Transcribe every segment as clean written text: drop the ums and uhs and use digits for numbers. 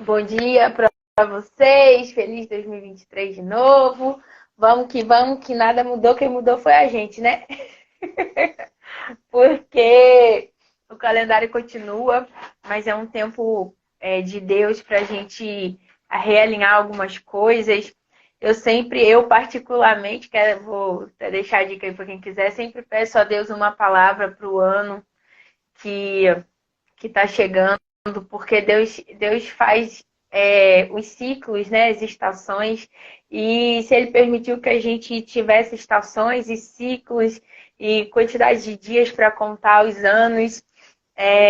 Bom dia para vocês. Feliz 2023 de novo. Vamos, que nada mudou. Quem mudou foi a gente, né? Porque o calendário continua, mas é um tempo de Deus para a gente realinhar algumas coisas. Eu particularmente, vou até deixar a dica aí para quem quiser, sempre peço a Deus uma palavra para o ano que que está chegando, porque Deus faz os ciclos, né, as estações, e se Ele permitiu que a gente tivesse estações e ciclos e quantidade de dias para contar os anos,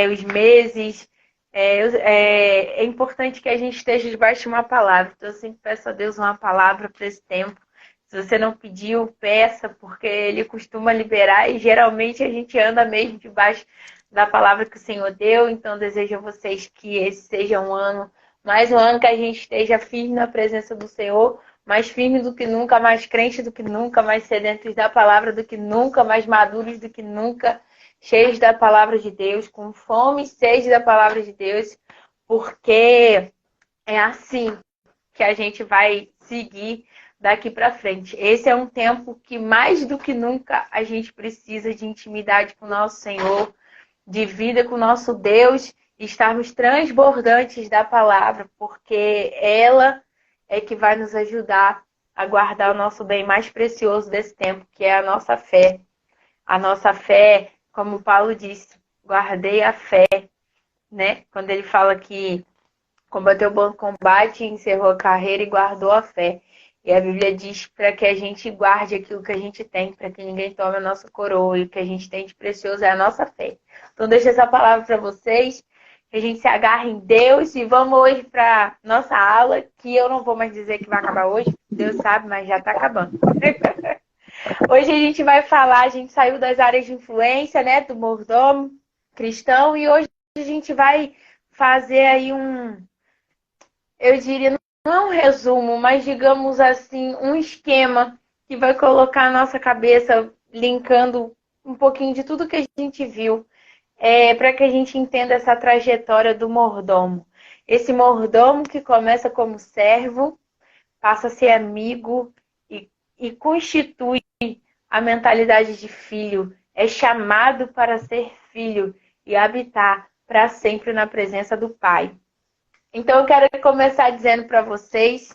os meses, é importante que a gente esteja debaixo de uma palavra. Então, eu sempre peço a Deus uma palavra para esse tempo. Se você não pediu, peça, porque Ele costuma liberar e geralmente a gente anda mesmo debaixo da palavra que o Senhor deu. Então, desejo a vocês que esse seja um ano, mais um ano que a gente esteja firme na presença do Senhor, mais firme do que nunca, mais crente do que nunca, mais sedentos da palavra do que nunca, mais maduros do que nunca, cheios da palavra de Deus, com fome e sede da palavra de Deus, porque é assim que a gente vai seguir daqui para frente. Esse é um tempo que mais do que nunca a gente precisa de intimidade com o nosso Senhor, de vida com o nosso Deus, e estarmos transbordantes da palavra, porque ela é que vai nos ajudar a guardar o nosso bem mais precioso desse tempo, que é a nossa fé. A nossa fé, como Paulo disse, guardei a fé, né? Quando ele fala que combateu o bom combate, encerrou a carreira e guardou a fé. E a Bíblia diz para que a gente guarde aquilo que a gente tem, para que ninguém tome a nossa coroa. E o que a gente tem de precioso é a nossa fé. Então, deixo essa palavra para vocês, que a gente se agarre em Deus. E vamos hoje para nossa aula, que eu não vou mais dizer que vai acabar hoje, Deus sabe, mas já está acabando. Hoje a gente vai falar, a gente saiu das áreas de influência, né, do mordomo cristão, e hoje a gente vai fazer aí eu diria, não é um resumo, mas digamos assim, um esquema que vai colocar a nossa cabeça linkando um pouquinho de tudo que a gente viu, para que a gente entenda essa trajetória do mordomo. Esse mordomo que começa como servo, passa a ser amigo e constitui a mentalidade de filho, é chamado para ser filho e habitar para sempre na presença do Pai. Então, eu quero começar dizendo para vocês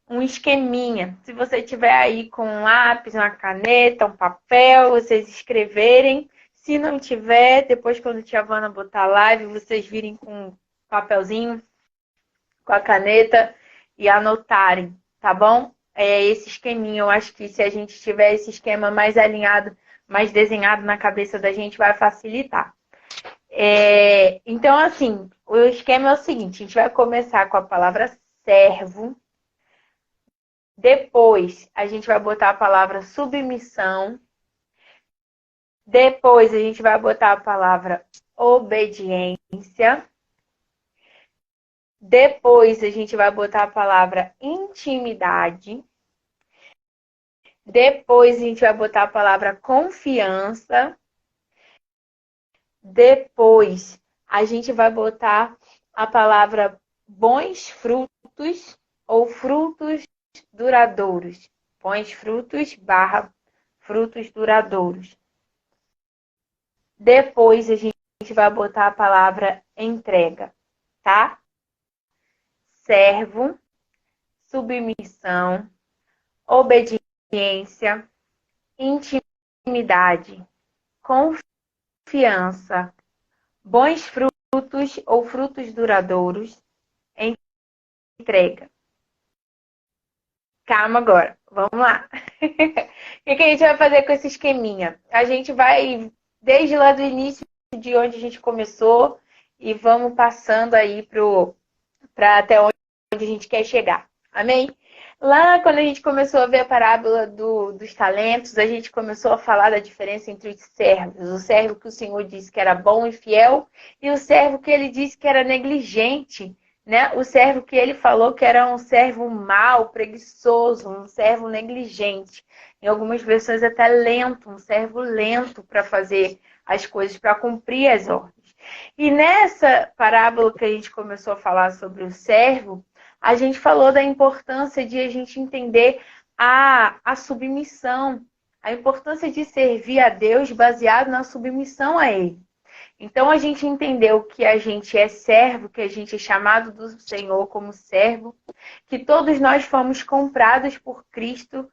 um esqueminha. Se você tiver aí com um lápis, uma caneta, um papel, vocês escreverem. Se não tiver, depois quando a tia Havana botar a live, vocês virem com um papelzinho, com a caneta e anotarem, tá bom? Esse esqueminha, eu acho que se a gente tiver esse esquema mais alinhado, mais desenhado na cabeça da gente, vai facilitar. Então, assim, o esquema é o seguinte: a gente vai começar com a palavra servo, depois a gente vai botar a palavra submissão, depois a gente vai botar a palavra obediência, depois a gente vai botar a palavra intimidade, depois a gente vai botar a palavra confiança, depois a gente vai botar a palavra bons frutos ou frutos duradouros. Bons frutos / frutos duradouros. Depois a gente vai botar a palavra entrega, tá? Servo, submissão, obediência, intimidade, confiança, bons frutos ou frutos duradouros, entrega. Calma agora, vamos lá. O que a gente vai fazer com esse esqueminha? A gente vai, desde lá do início de onde a gente começou, e vamos passando aí para até onde a gente quer chegar. Amém? Lá, quando a gente começou a ver a parábola dos talentos, a gente começou a falar da diferença entre os servos. O servo que o Senhor disse que era bom e fiel, e o servo que ele disse que era negligente. Né? O servo que ele falou que era um servo mau, preguiçoso, um servo negligente. Em algumas versões até lento, um servo lento para fazer as coisas, para cumprir as ordens. E nessa parábola que a gente começou a falar sobre o servo, a gente falou da importância de a gente entender a submissão, a importância de servir a Deus baseado na submissão a Ele. Então a gente entendeu que a gente é servo, que a gente é chamado do Senhor como servo, que todos nós fomos comprados por Cristo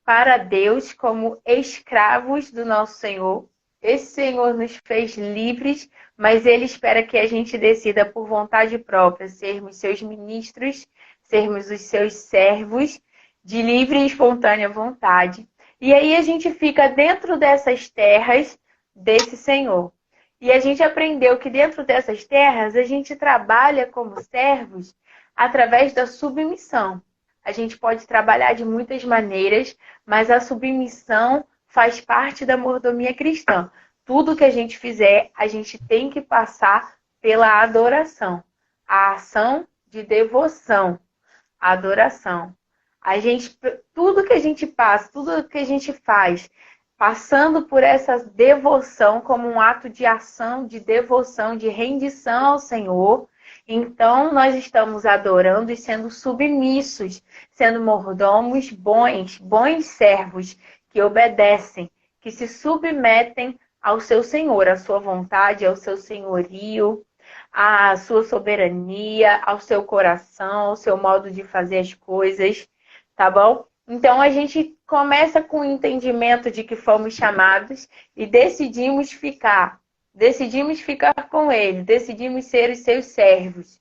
para Deus como escravos do nosso Senhor. Esse Senhor nos fez livres, mas Ele espera que a gente decida por vontade própria sermos seus ministros, sermos os seus servos de livre e espontânea vontade. E aí a gente fica dentro dessas terras desse Senhor. E a gente aprendeu que dentro dessas terras a gente trabalha como servos através da submissão. A gente pode trabalhar de muitas maneiras, mas a submissão faz parte da mordomia cristã. Tudo que a gente fizer, a gente tem que passar pela adoração. A ação de devoção. A adoração. Tudo que a gente passa, tudo que a gente faz, passando por essa devoção como um ato de ação, de devoção, de rendição ao Senhor, então nós estamos adorando e sendo submissos, sendo mordomos bons servos, que obedecem, que se submetem ao seu Senhor, à sua vontade, ao seu senhorio, à sua soberania, ao seu coração, ao seu modo de fazer as coisas, tá bom? Então a gente começa com o entendimento de que fomos chamados e decidimos ficar com Ele, decidimos ser os seus servos.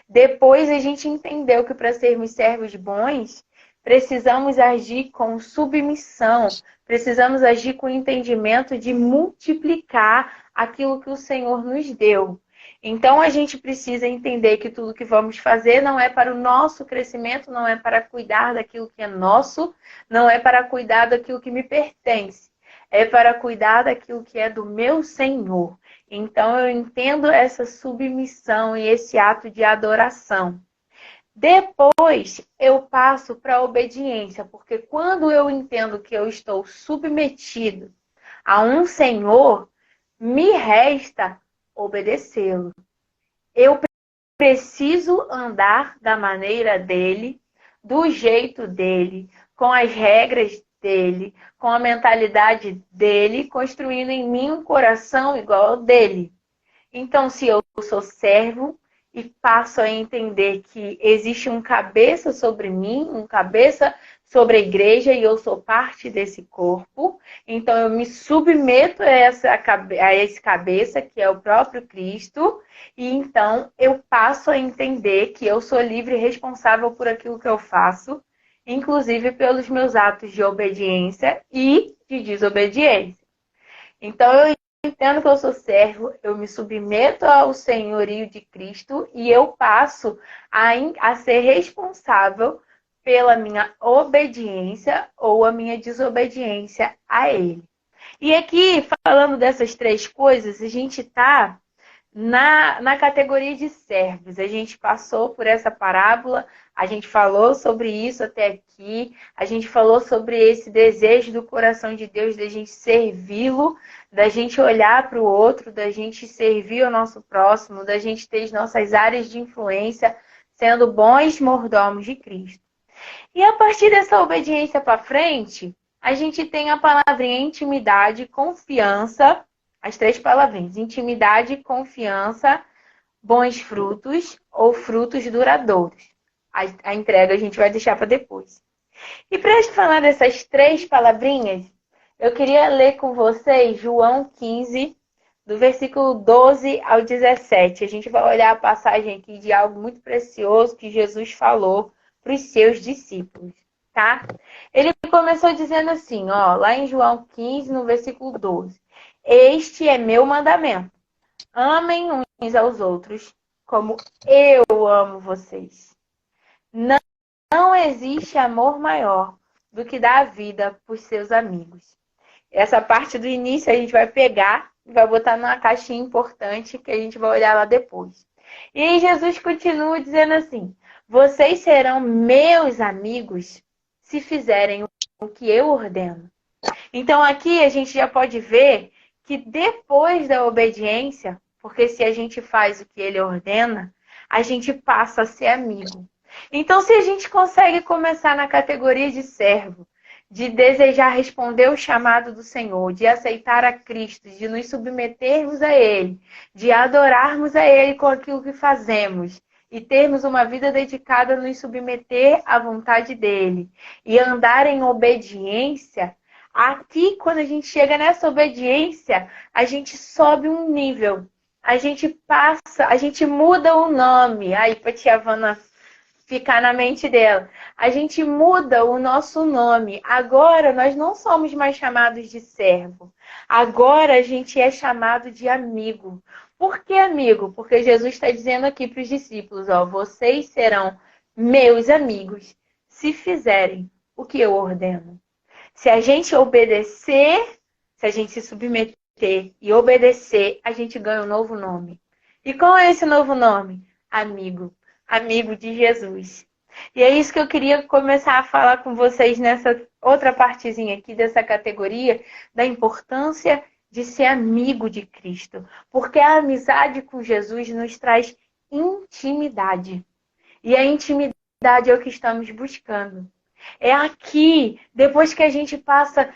Depois a gente entendeu que para sermos servos bons, precisamos agir com submissão, precisamos agir com o entendimento de multiplicar aquilo que o Senhor nos deu. Então a gente precisa entender que tudo que vamos fazer não é para o nosso crescimento, não é para cuidar daquilo que é nosso, não é para cuidar daquilo que me pertence, é para cuidar daquilo que é do meu Senhor. Então eu entendo essa submissão e esse ato de adoração. Depois eu passo para a obediência, porque quando eu entendo que eu estou submetido a um Senhor, me resta obedecê-lo. Eu preciso andar da maneira dele, do jeito dele, com as regras dele, com a mentalidade dele, construindo em mim um coração igual ao dele. Então, se eu sou servo e passo a entender que existe um cabeça sobre mim, um cabeça sobre a igreja e eu sou parte desse corpo, então eu me submeto a esse cabeça, que é o próprio Cristo, e então eu passo a entender que eu sou livre e responsável por aquilo que eu faço, inclusive pelos meus atos de obediência e de desobediência. Então eu entendo que eu sou servo, eu me submeto ao senhorio de Cristo e eu passo a ser responsável pela minha obediência ou a minha desobediência a Ele. E aqui, falando dessas três coisas, a gente está na categoria de servos. A gente passou por essa parábola, a gente falou sobre isso até aqui, a gente falou sobre esse desejo do coração de Deus da gente servi-lo, da gente olhar para o outro, da gente servir o nosso próximo, da gente ter as nossas áreas de influência, sendo bons mordomos de Cristo. E a partir dessa obediência para frente, a gente tem a palavrinha intimidade, confiança, as três palavrinhas, intimidade, confiança, bons frutos ou frutos duradouros. A entrega a gente vai deixar para depois. E para falar dessas três palavrinhas, eu queria ler com vocês João 15, do versículo 12 ao 17. A gente vai olhar a passagem aqui de algo muito precioso que Jesus falou para os seus discípulos, tá? Ele começou dizendo assim, ó, lá em João 15, no versículo 12. Este é meu mandamento. Amem uns aos outros como eu amo vocês. Não existe amor maior do que dar a vida por seus amigos. Essa parte do início a gente vai pegar e vai botar numa caixinha importante que a gente vai olhar lá depois. E aí Jesus continua dizendo assim, vocês serão meus amigos se fizerem o que eu ordeno. Então aqui a gente já pode ver que depois da obediência Porque se a gente faz o que ele ordena, a gente passa a ser amigo. Então, se a gente consegue começar na categoria de servo, de desejar responder o chamado do Senhor, de aceitar a Cristo, de nos submetermos a Ele, de adorarmos a Ele com aquilo que fazemos e termos uma vida dedicada a nos submeter à vontade dEle e andar em obediência, aqui, quando a gente chega nessa obediência, a gente sobe um nível. A gente passa, a gente muda o nome. Aí, para tia Havana ficar na mente dela. A gente muda o nosso nome. Agora, nós não somos mais chamados de servo. Agora, a gente é chamado de amigo. Por que amigo? Porque Jesus está dizendo aqui para os discípulos, ó, vocês serão meus amigos se fizerem o que eu ordeno. Se a gente obedecer, se a gente se submeter e obedecer, a gente ganha um novo nome. E qual é esse novo nome? Amigo. Amigo de Jesus. E é isso que eu queria começar a falar com vocês nessa outra partezinha aqui dessa categoria, da importância de ser amigo de Cristo. Porque a amizade com Jesus nos traz intimidade. E a intimidade é o que estamos buscando. É aqui, depois que a gente passa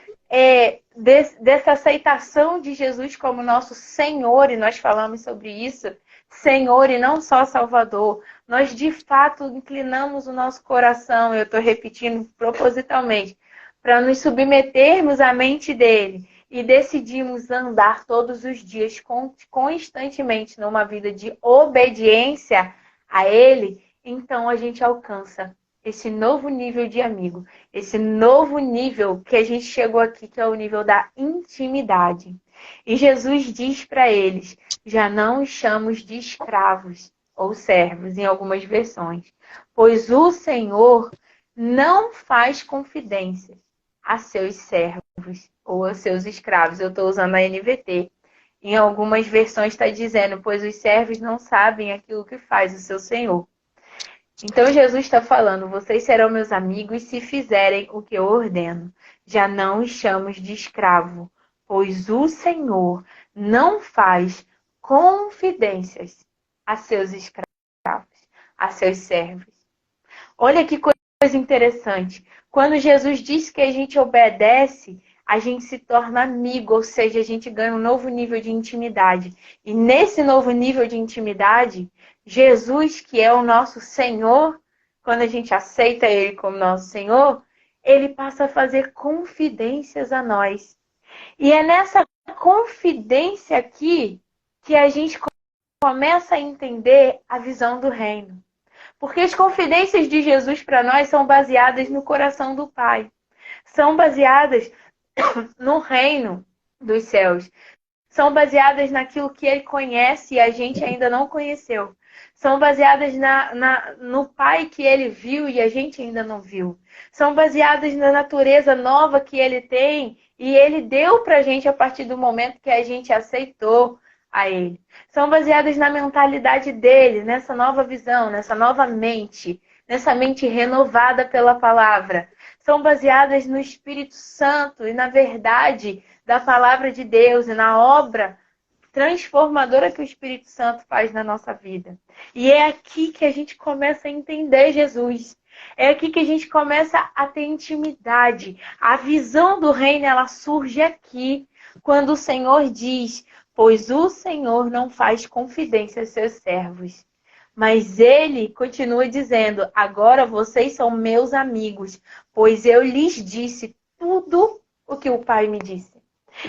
dessa aceitação de Jesus como nosso Senhor, e nós falamos sobre isso, Senhor e não só Salvador, nós de fato inclinamos o nosso coração, eu estou repetindo propositalmente, para nos submetermos à mente dele e decidimos andar todos os dias constantemente numa vida de obediência a ele, então a gente alcança esse novo nível de amigo, esse novo nível que a gente chegou aqui, que é o nível da intimidade. E Jesus diz para eles, já não os chamamos de escravos ou servos, em algumas versões, pois o Senhor não faz confidência a seus servos ou a seus escravos. Eu estou usando a NVT. Em algumas versões está dizendo, pois os servos não sabem aquilo que faz o seu Senhor. Então Jesus está falando, vocês serão meus amigos se fizerem o que eu ordeno. Já não os chamamos de escravo, pois o Senhor não faz confidências a seus escravos, a seus servos. Olha que coisa interessante. Quando Jesus diz que a gente obedece, a gente se torna amigo, ou seja, a gente ganha um novo nível de intimidade. E nesse novo nível de intimidade, Jesus, que é o nosso Senhor, quando a gente aceita Ele como nosso Senhor, Ele passa a fazer confidências a nós. E é nessa confidência aqui que a gente começa a entender a visão do reino. Porque as confidências de Jesus para nós são baseadas no coração do Pai. São baseadas no reino dos céus. São baseadas naquilo que Ele conhece e a gente ainda não conheceu. São baseadas no Pai que Ele viu e a gente ainda não viu. São baseadas na natureza nova que Ele tem e Ele deu para a gente a partir do momento que a gente aceitou a Ele. São baseadas na mentalidade dEle, nessa nova visão, nessa nova mente, nessa mente renovada pela palavra. São baseadas no Espírito Santo e na verdade da palavra de Deus e na obra transformadora que o Espírito Santo faz na nossa vida. E é aqui que a gente começa a entender Jesus. É aqui que a gente começa a ter intimidade. A visão do reino, ela surge aqui, quando o Senhor diz, pois o Senhor não faz confidência a seus servos. Mas ele continua dizendo, agora vocês são meus amigos, pois eu lhes disse tudo o que o Pai me disse.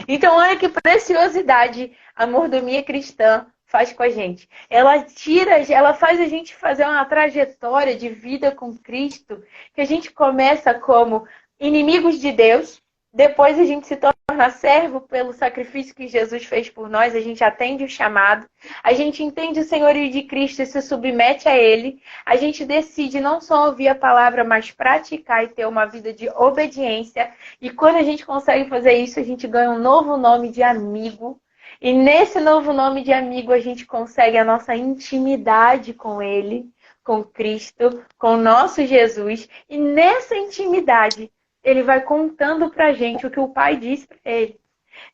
Então, olha que preciosidade a mordomia cristã faz com a gente. Ela faz a gente fazer uma trajetória de vida com Cristo, que a gente começa como inimigos de Deus, depois a gente se torna servo pelo sacrifício que Jesus fez por nós, a gente atende o chamado, a gente entende o senhorio de Cristo e se submete a Ele, a gente decide não só ouvir a palavra, mas praticar e ter uma vida de obediência, e quando a gente consegue fazer isso, a gente ganha um novo nome de amigo, e nesse novo nome de amigo a gente consegue a nossa intimidade com Ele, com Cristo, com o nosso Jesus, e nessa intimidade Ele vai contando pra gente o que o Pai disse pra ele.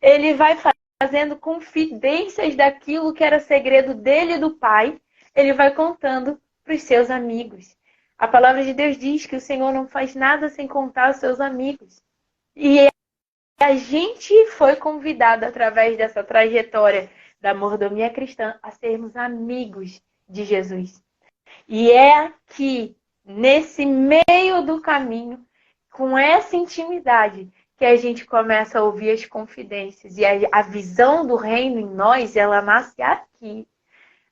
Ele vai fazendo confidências daquilo que era segredo dele e do Pai, ele vai contando para os seus amigos. A palavra de Deus diz que o Senhor não faz nada sem contar aos seus amigos. E a gente foi convidado, através dessa trajetória da mordomia cristã, a sermos amigos de Jesus. E é aqui, nesse meio do caminho, com essa intimidade, que a gente começa a ouvir as confidências. E a visão do reino em nós, ela nasce aqui,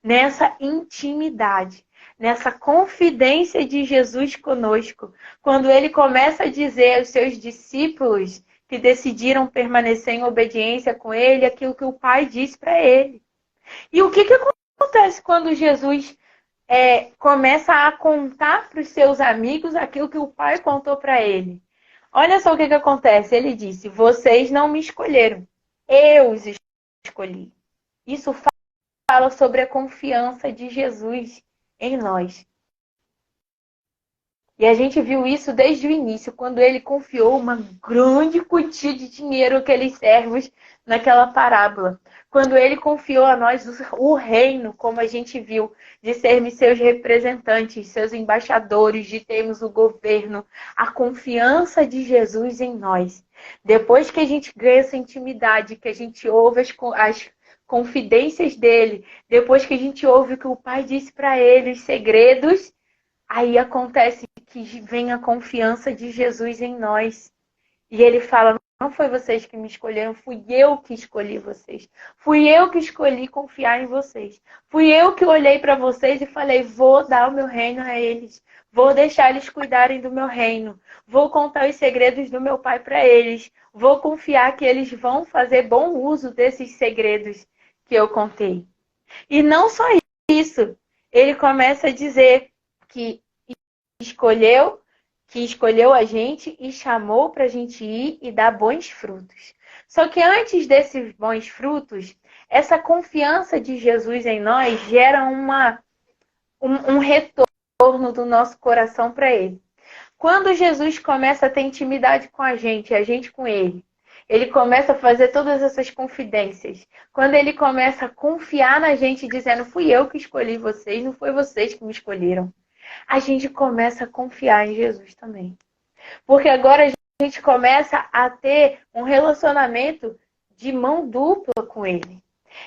nessa intimidade, nessa confidência de Jesus conosco. Quando ele começa a dizer aos seus discípulos que decidiram permanecer em obediência com ele, aquilo que o Pai disse para ele. E o que acontece quando Jesus começa a contar para os seus amigos aquilo que o Pai contou para ele? Olha só o que acontece. Ele disse: vocês não me escolheram, eu os escolhi. Isso fala sobre a confiança de Jesus em nós. E a gente viu isso desde o início, quando ele confiou uma grande quantia de dinheiro àqueles servos naquela parábola. Quando ele confiou a nós o reino, como a gente viu, de sermos seus representantes, seus embaixadores, de termos o governo, a confiança de Jesus em nós. Depois que a gente ganha essa intimidade, que a gente ouve as confidências dele, depois que a gente ouve o que o Pai disse para ele, os segredos, aí acontece que vem a confiança de Jesus em nós. E ele fala: não foi vocês que me escolheram, fui eu que escolhi vocês. Fui eu que escolhi confiar em vocês. Fui eu que olhei para vocês e falei: vou dar o meu reino a eles. Vou deixar eles cuidarem do meu reino. Vou contar os segredos do meu Pai para eles. Vou confiar que eles vão fazer bom uso desses segredos que eu contei. E não só isso. Ele começa a dizer que escolheu a gente e chamou para a gente ir e dar bons frutos. Só que antes desses bons frutos, essa confiança de Jesus em nós gera um retorno do nosso coração para ele. Quando Jesus começa a ter intimidade com a gente com ele, ele começa a fazer todas essas confidências. Quando ele começa a confiar na gente, dizendo: fui eu que escolhi vocês, não foi vocês que me escolheram. A gente começa a confiar em Jesus também. Porque agora a gente começa a ter um relacionamento de mão dupla com ele.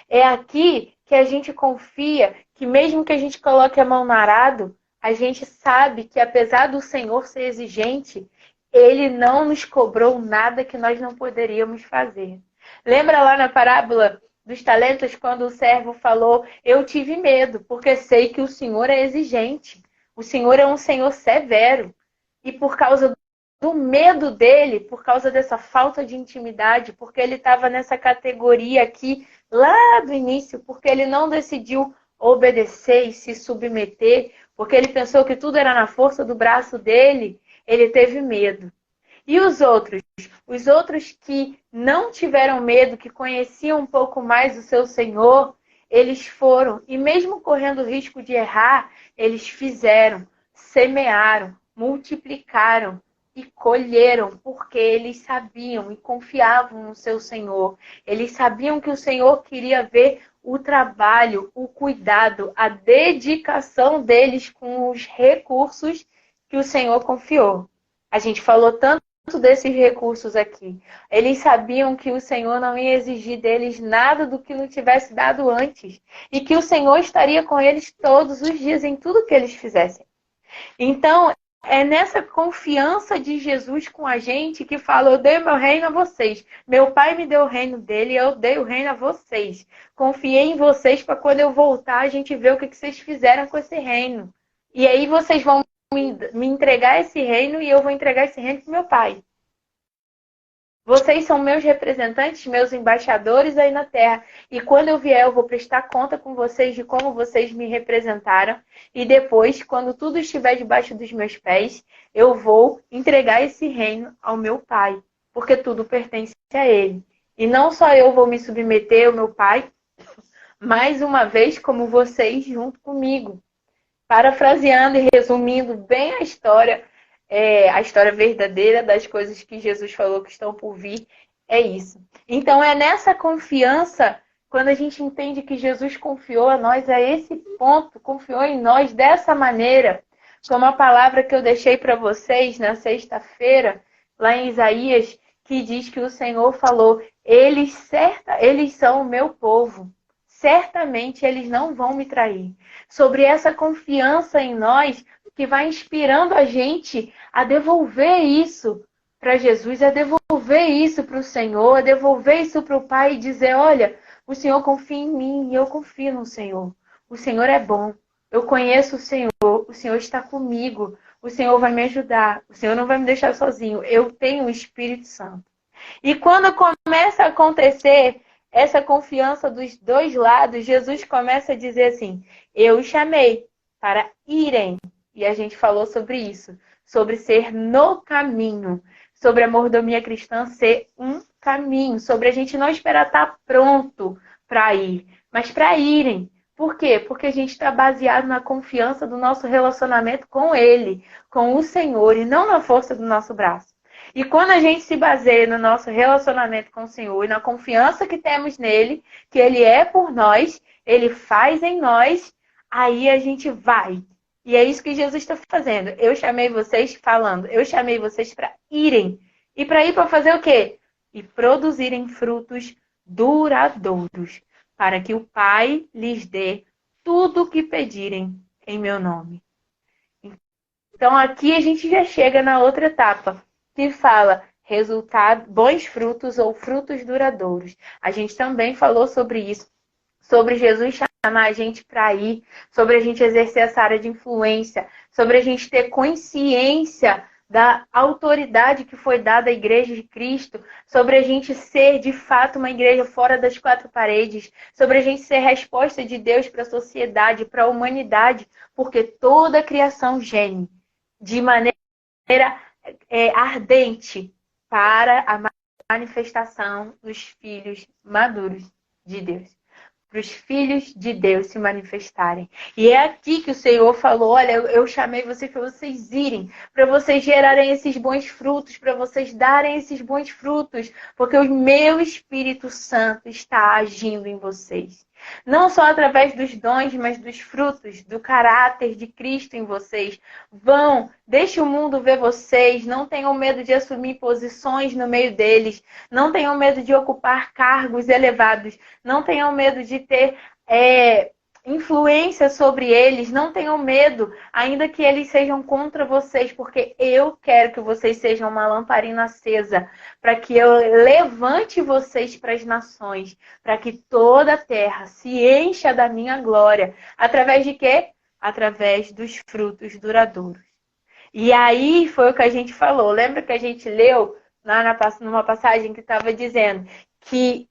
É aqui que a gente confia que mesmo que a gente coloque a mão no arado, a gente sabe que apesar do Senhor ser exigente, ele não nos cobrou nada que nós não poderíamos fazer. Lembra lá na parábola dos talentos, quando o servo falou: eu tive medo, porque sei que o Senhor é exigente. O Senhor é um Senhor severo. E por causa do medo dele, por causa dessa falta de intimidade, porque ele estava nessa categoria aqui, lá do início, porque ele não decidiu obedecer e se submeter, porque ele pensou que tudo era na força do braço dele, ele teve medo. E os outros? Os outros que não tiveram medo, que conheciam um pouco mais o seu Senhor, eles foram, e mesmo correndo o risco de errar, eles fizeram, semearam, multiplicaram e colheram, porque eles sabiam e confiavam no seu Senhor. Eles sabiam que o Senhor queria ver o trabalho, o cuidado, a dedicação deles com os recursos que o Senhor confiou. A gente falou tanto desses recursos aqui. Eles sabiam que o Senhor não ia exigir deles nada do que não tivesse dado antes. E que o Senhor estaria com eles todos os dias em tudo que eles fizessem. Então, é nessa confiança de Jesus com a gente que fala: eu dei o meu reino a vocês. Meu Pai me deu o reino dele e eu dei o reino a vocês. Confiei em vocês para quando eu voltar a gente ver o que vocês fizeram com esse reino. E aí vocês vão me entregar esse reino e eu vou entregar esse reino para meu Pai. Vocês são meus representantes, meus embaixadores aí na terra. E quando eu vier, eu vou prestar conta com vocês de como vocês me representaram. E depois, quando tudo estiver debaixo dos meus pés, eu vou entregar esse reino ao meu Pai. Porque tudo pertence a Ele. E não só eu vou me submeter ao meu Pai, mais uma vez como vocês junto comigo. Parafraseando e resumindo bem a história verdadeira das coisas que Jesus falou que estão por vir, É isso. Então é nessa confiança, quando a gente entende que Jesus confiou a nós a esse ponto, confiou em nós dessa maneira, como a palavra que eu deixei para vocês na sexta-feira, lá em Isaías, que diz que o Senhor falou: eles são o meu povo, certamente eles não vão me trair. Sobre essa confiança em nós, que vai inspirando a gente a devolver isso para Jesus, a devolver isso para o Senhor, a devolver isso para o Pai e dizer: olha, o Senhor confia em mim e eu confio no Senhor. O Senhor é bom. Eu conheço o Senhor está comigo, o Senhor vai me ajudar, o Senhor não vai me deixar sozinho, eu tenho o Espírito Santo. E quando começa a acontecer essa confiança dos dois lados, Jesus começa a dizer assim: eu os chamei para irem. E a gente falou sobre isso, sobre ser no caminho, sobre a mordomia cristã ser um caminho, sobre a gente não esperar estar pronto para ir, mas para irem. Por quê? Porque a gente está baseado na confiança do nosso relacionamento com Ele, com o Senhor, e não na força do nosso braço. E quando a gente se baseia no nosso relacionamento com o Senhor e na confiança que temos nele, que Ele é por nós, Ele faz em nós, aí a gente vai. E é isso que Jesus está fazendo. Eu chamei vocês para irem. E para ir para fazer o quê? E produzirem frutos duradouros, para que o Pai lhes dê tudo o que pedirem em meu nome. Então aqui a gente já chega na outra etapa, que fala bons frutos ou frutos duradouros. A gente também falou sobre isso, sobre Jesus chamar a gente para ir, sobre a gente exercer essa área de influência, sobre a gente ter consciência da autoridade que foi dada à Igreja de Cristo, sobre a gente ser, de fato, uma igreja fora das quatro paredes, sobre a gente ser resposta de Deus para a sociedade, para a humanidade, porque toda a criação geme de maneira ardente para a manifestação dos filhos maduros de Deus. Para os filhos de Deus se manifestarem. E é aqui que o Senhor falou: olha, eu chamei vocês para vocês irem, para vocês gerarem esses bons frutos, para vocês darem esses bons frutos, porque o meu Espírito Santo está agindo em vocês. Não só através dos dons, mas dos frutos, do caráter de Cristo em vocês. Deixe o mundo ver vocês, não tenham medo de assumir posições no meio deles, não tenham medo de ocupar cargos elevados, não tenham medo de ter influência sobre eles, não tenham medo, ainda que eles sejam contra vocês, porque eu quero que vocês sejam uma lamparina acesa, para que eu levante vocês para as nações, para que toda a terra se encha da minha glória. Através de quê? Através dos frutos duradouros. E aí foi o que a gente falou. Lembra que a gente leu numa passagem que estava dizendo que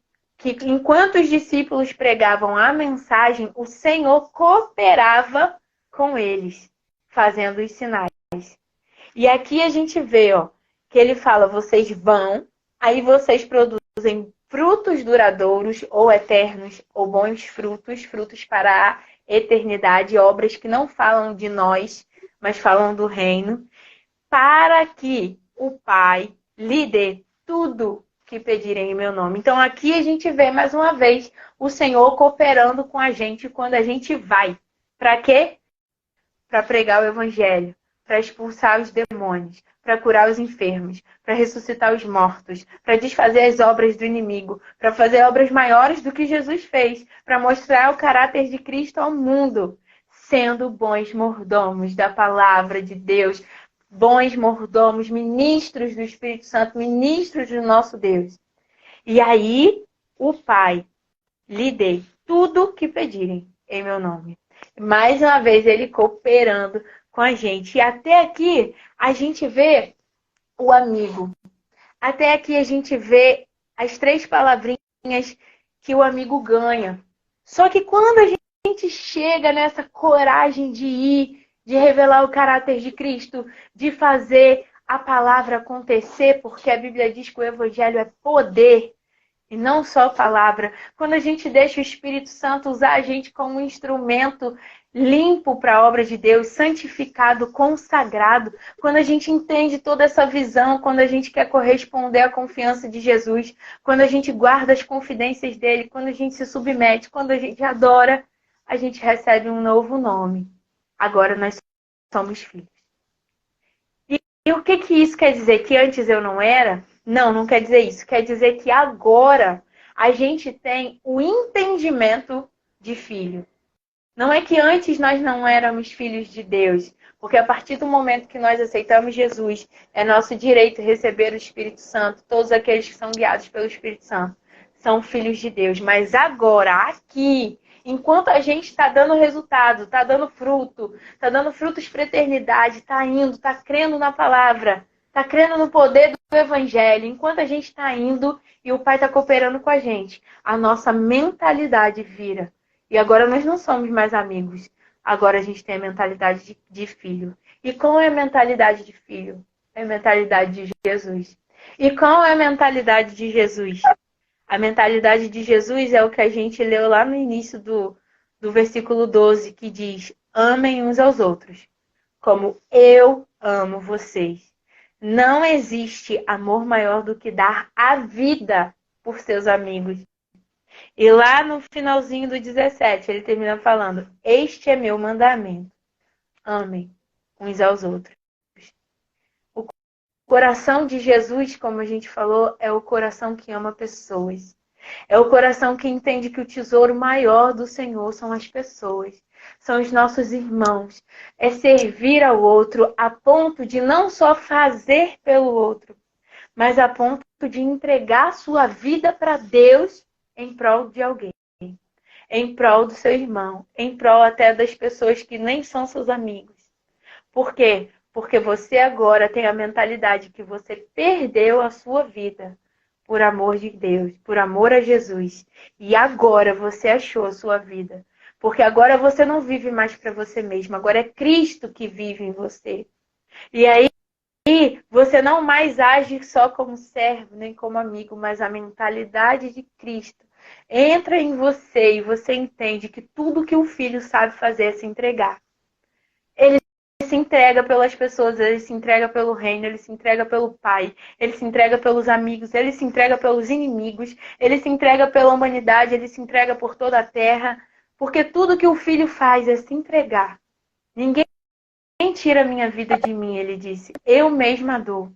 enquanto os discípulos pregavam a mensagem, o Senhor cooperava com eles, fazendo os sinais. E aqui a gente vê, que ele fala: vocês vão, aí vocês produzem frutos duradouros, ou eternos, ou bons frutos, frutos para a eternidade, obras que não falam de nós, mas falam do reino, para que o Pai lhe dê tudo que pedirem em meu nome. Então aqui a gente vê mais uma vez o Senhor cooperando com a gente quando a gente vai. Para quê? Para pregar o Evangelho, para expulsar os demônios, para curar os enfermos, para ressuscitar os mortos, para desfazer as obras do inimigo, para fazer obras maiores do que Jesus fez, para mostrar o caráter de Cristo ao mundo, sendo bons mordomos da palavra de Deus, bons mordomos, ministros do Espírito Santo, ministros do nosso Deus. E aí, o Pai lhe dê tudo que pedirem em meu nome. Mais uma vez, ele cooperando com a gente. E até aqui, a gente vê o amigo. Até aqui, a gente vê as 3 palavrinhas que o amigo ganha. Só que quando a gente chega nessa coragem de ir, de revelar o caráter de Cristo, de fazer a palavra acontecer, porque a Bíblia diz que o Evangelho é poder e não só palavra. Quando a gente deixa o Espírito Santo usar a gente como um instrumento limpo para a obra de Deus, santificado, consagrado. Quando a gente entende toda essa visão, quando a gente quer corresponder à confiança de Jesus, quando a gente guarda as confidências dele, quando a gente se submete, quando a gente adora, a gente recebe um novo nome. Agora nós somos filhos. E o que isso quer dizer? Que antes eu não era? Não, não quer dizer isso. Quer dizer que agora a gente tem o entendimento de filho. Não é que antes nós não éramos filhos de Deus, porque a partir do momento que nós aceitamos Jesus, é nosso direito receber o Espírito Santo. Todos aqueles que são guiados pelo Espírito Santo são filhos de Deus. Mas agora, aqui, enquanto a gente está dando resultado, está dando frutos para a eternidade, está indo, está crendo na palavra, está crendo no poder do Evangelho, enquanto a gente está indo e o Pai está cooperando com a gente, a nossa mentalidade vira. E agora nós não somos mais amigos. Agora a gente tem a mentalidade de filho. E qual é a mentalidade de filho? É a mentalidade de Jesus. E qual é a mentalidade de Jesus? A mentalidade de Jesus é o que a gente leu lá no início do versículo 12, que diz: amem uns aos outros, como eu amo vocês. Não existe amor maior do que dar a vida por seus amigos. E lá no finalzinho do 17, ele termina falando: este é meu mandamento. Amem uns aos outros. O coração de Jesus, como a gente falou, é o coração que ama pessoas. É o coração que entende que o tesouro maior do Senhor são as pessoas. São os nossos irmãos. É servir ao outro a ponto de não só fazer pelo outro, mas a ponto de entregar sua vida para Deus em prol de alguém, em prol do seu irmão, em prol até das pessoas que nem são seus amigos. Por quê? Porque você agora tem a mentalidade que você perdeu a sua vida por amor de Deus, por amor a Jesus. E agora você achou a sua vida. Porque agora você não vive mais para você mesmo, agora é Cristo que vive em você. E aí você não mais age só como servo, nem como amigo, mas a mentalidade de Cristo entra em você e você entende que tudo que o filho sabe fazer é se entregar. Ele se entrega pelas pessoas, ele se entrega pelo reino, ele se entrega pelo Pai, ele se entrega pelos amigos, ele se entrega pelos inimigos, ele se entrega pela humanidade, ele se entrega por toda a terra, porque tudo que o filho faz é se entregar. Ninguém tira a minha vida de mim, ele disse, eu mesma dou.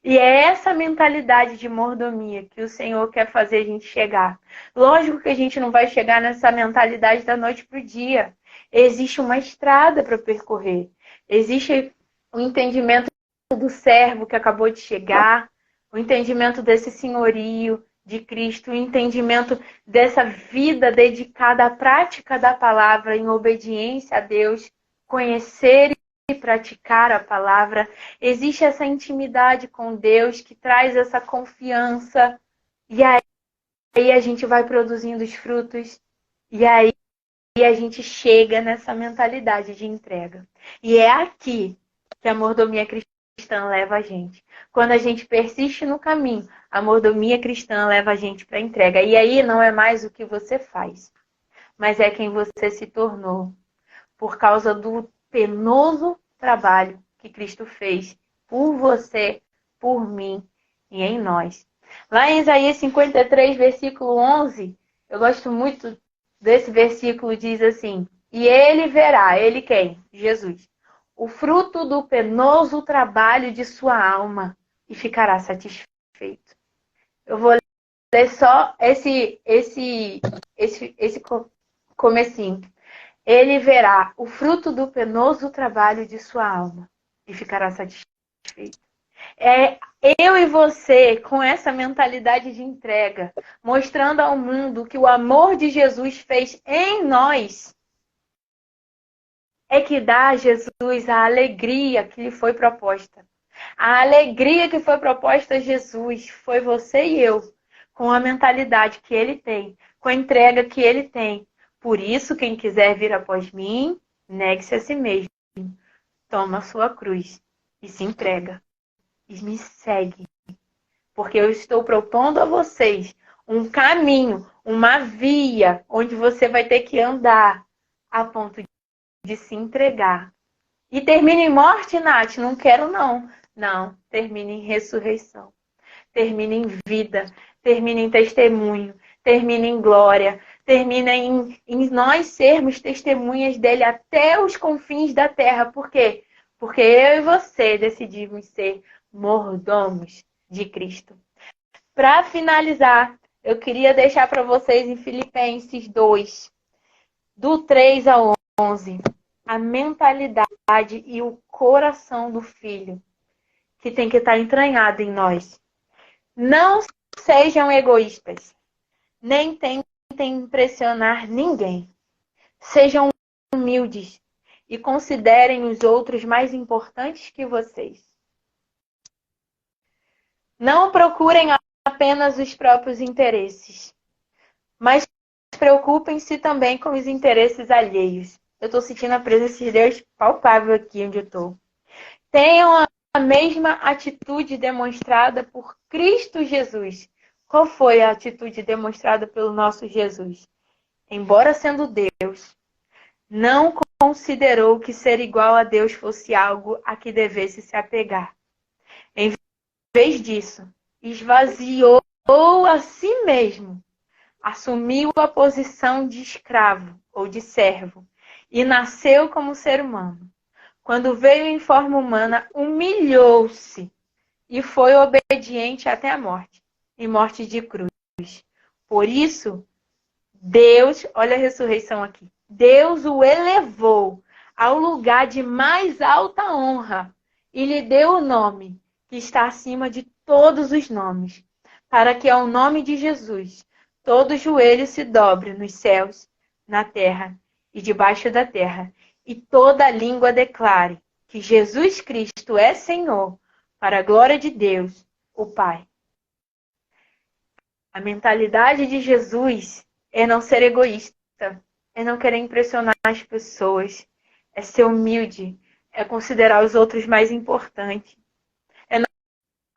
E é essa mentalidade de mordomia que o Senhor quer fazer a gente chegar. Lógico que a gente não vai chegar nessa mentalidade da noite para o dia. Existe uma estrada para percorrer. Existe o entendimento do servo que acabou de chegar, o entendimento desse senhorio de Cristo, o entendimento dessa vida dedicada à prática da palavra em obediência a Deus, conhecer e praticar a palavra. Existe essa intimidade com Deus que traz essa confiança. E aí a gente vai produzindo os frutos. E aí a gente chega nessa mentalidade de entrega. E é aqui que a mordomia cristã leva a gente. Quando a gente persiste no caminho, a mordomia cristã leva a gente para a entrega. E aí não é mais o que você faz, mas é quem você se tornou. Por causa do penoso trabalho que Cristo fez por você, por mim e em nós. Lá em Isaías 53, versículo 11, eu gosto muito desse versículo, diz assim: e ele verá, ele quem? Jesus. O fruto do penoso trabalho de sua alma e ficará satisfeito. Eu vou ler só esse comecinho. Ele verá o fruto do penoso trabalho de sua alma e ficará satisfeito. É eu e você com essa mentalidade de entrega, mostrando ao mundo que o amor de Jesus fez em nós, é que dá a Jesus a alegria que lhe foi proposta. A alegria que foi proposta a Jesus foi você e eu, com a mentalidade que ele tem, com a entrega que ele tem. Por isso, quem quiser vir após mim, negue-se a si mesmo, toma a sua cruz e se entrega. E me segue. Porque eu estou propondo a vocês um caminho, uma via, onde você vai ter que andar a ponto de se entregar. E termina em morte, Nath? Não quero, não. Não, termina em ressurreição. Termina em vida, termina em testemunho, termina em glória, termina em nós sermos testemunhas dele até os confins da terra. Por quê? Porque eu e você decidimos ser mordomos de Cristo. Para finalizar, eu queria deixar para vocês em Filipenses 2, do 3 ao 11, a mentalidade e o coração do filho, que tem que estar entranhado em nós. Não sejam egoístas, nem tentem impressionar ninguém. Sejam humildes e considerem os outros mais importantes que vocês. Não procurem apenas os próprios interesses, mas preocupem-se também com os interesses alheios. Eu estou sentindo a presença de Deus palpável aqui onde eu estou. Tenham a mesma atitude demonstrada por Cristo Jesus. Qual foi a atitude demonstrada pelo nosso Jesus? Embora sendo Deus, não considerou que ser igual a Deus fosse algo a que devesse se apegar. Em vez disso, esvaziou a si mesmo, assumiu a posição de escravo ou de servo e nasceu como ser humano. Quando veio em forma humana, humilhou-se e foi obediente até a morte, e morte de cruz. Por isso, Deus, olha a ressurreição aqui, Deus o elevou ao lugar de mais alta honra e lhe deu o nome que está acima de todos os nomes, para que ao nome de Jesus todo joelho se dobre nos céus, na terra e debaixo da terra, e toda língua declare que Jesus Cristo é Senhor, para a glória de Deus, o Pai. A mentalidade de Jesus é não ser egoísta, é não querer impressionar as pessoas, é ser humilde, é considerar os outros mais importantes, é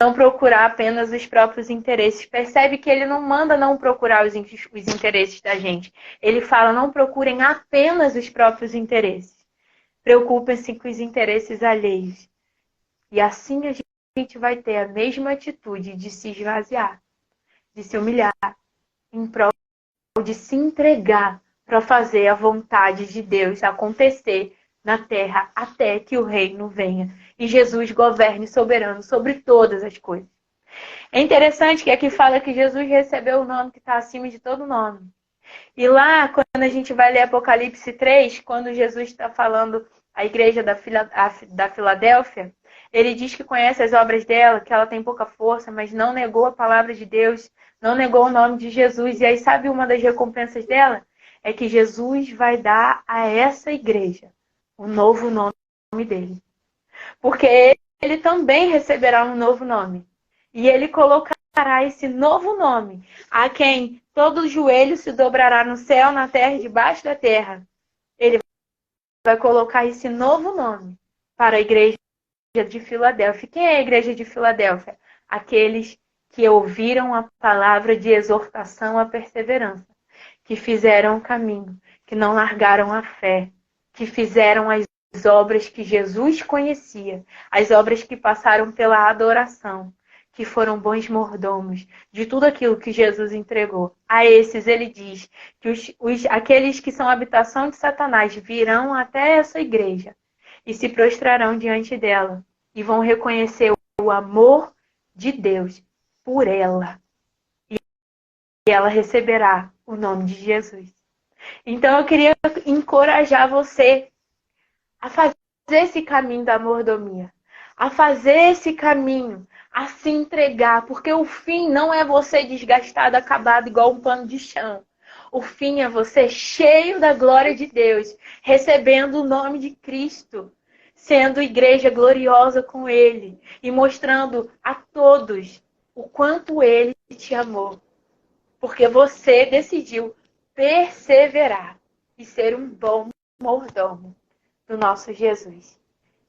não procurar apenas os próprios interesses. Percebe que ele não manda não procurar os interesses da gente. Ele fala, não procurem apenas os próprios interesses. Preocupem-se com os interesses alheios. E assim a gente vai ter a mesma atitude de se esvaziar, de se humilhar, em prol de se entregar para fazer a vontade de Deus acontecer na terra até que o reino venha e Jesus governe soberano sobre todas as coisas. É interessante que aqui fala que Jesus recebeu o nome que está acima de todo nome. E lá, quando a gente vai ler Apocalipse 3, quando Jesus está falando à igreja da Filadélfia, ele diz que conhece as obras dela, que ela tem pouca força, mas não negou a palavra de Deus, não negou o nome de Jesus. E aí, sabe uma das recompensas dela? É que Jesus vai dar a essa igreja o novo nome dele. Porque ele também receberá um novo nome. E ele colocará esse novo nome a quem todo joelho se dobrará no céu, na terra e debaixo da terra. Ele vai colocar esse novo nome para a igreja de Filadélfia. Quem é a igreja de Filadélfia? Aqueles que ouviram a palavra de exortação à perseverança, que fizeram o caminho, que não largaram a fé, que fizeram as obras que Jesus conhecia, as obras que passaram pela adoração, que foram bons mordomos de tudo aquilo que Jesus entregou. A esses ele diz que aqueles que são habitação de Satanás virão até essa igreja e se prostrarão diante dela e vão reconhecer o amor de Deus por ela. E ela receberá o nome de Jesus. Então eu queria encorajar você a fazer esse caminho da mordomia, a fazer esse caminho, a se entregar, porque o fim não é você desgastado, acabado, igual um pano de chão. O fim é você cheio da glória de Deus, recebendo o nome de Cristo, sendo igreja gloriosa com Ele e mostrando a todos o quanto Ele te amou. Porque você decidiu perseverar e ser um bom mordomo do nosso Jesus.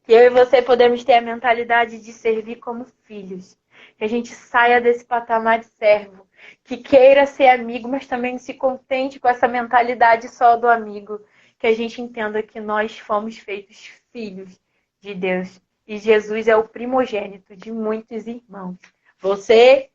Que eu e você podemos ter a mentalidade de servir como filhos. Que a gente saia desse patamar de servo. Que queira ser amigo, mas também se contente com essa mentalidade só do amigo. que a gente entenda que nós fomos feitos filhos de Deus. E Jesus é o primogênito de muitos irmãos. Você